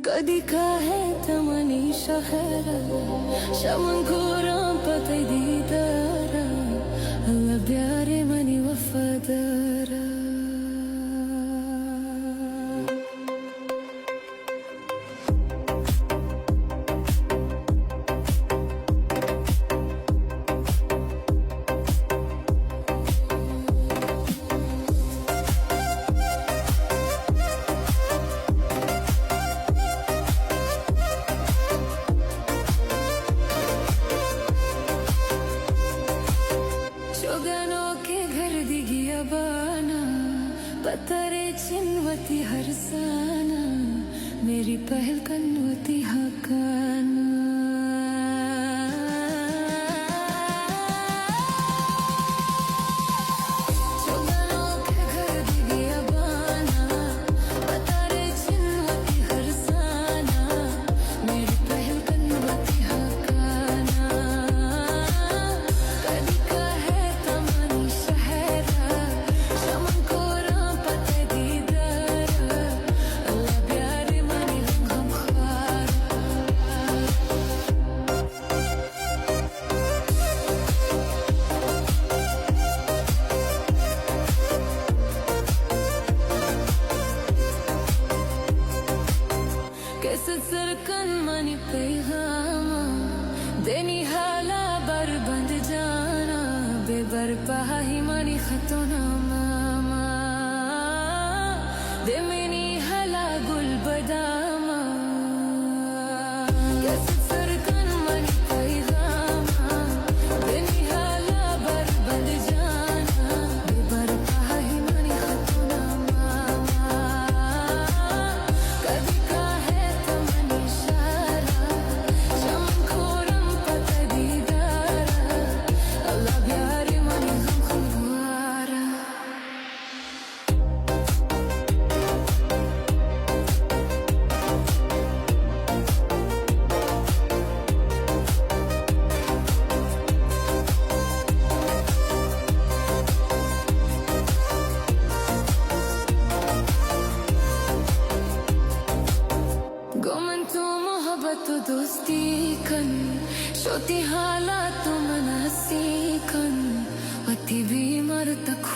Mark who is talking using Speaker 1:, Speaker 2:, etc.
Speaker 1: कधी काहे तमनी शहरा शमंकुरां पतै दीदारा अल्लाह प्यारे मनी वफादारा पतरे चिन्वती हरसाना मेरी पहल कन्वती हकाना सरकन मनी पैगामा देनी हाला बरबंद जाना बेबरपा ही मनी खतोना मामा दे मेनी हाला गुल बदामा सरकन मनी पैगामा देनी हाला बरबंद जाना बेबरपा ही मनी खतोना मामा कभी काहे तो दोस्ती कन शोती हालात तो मनसी कन अति बीमार तक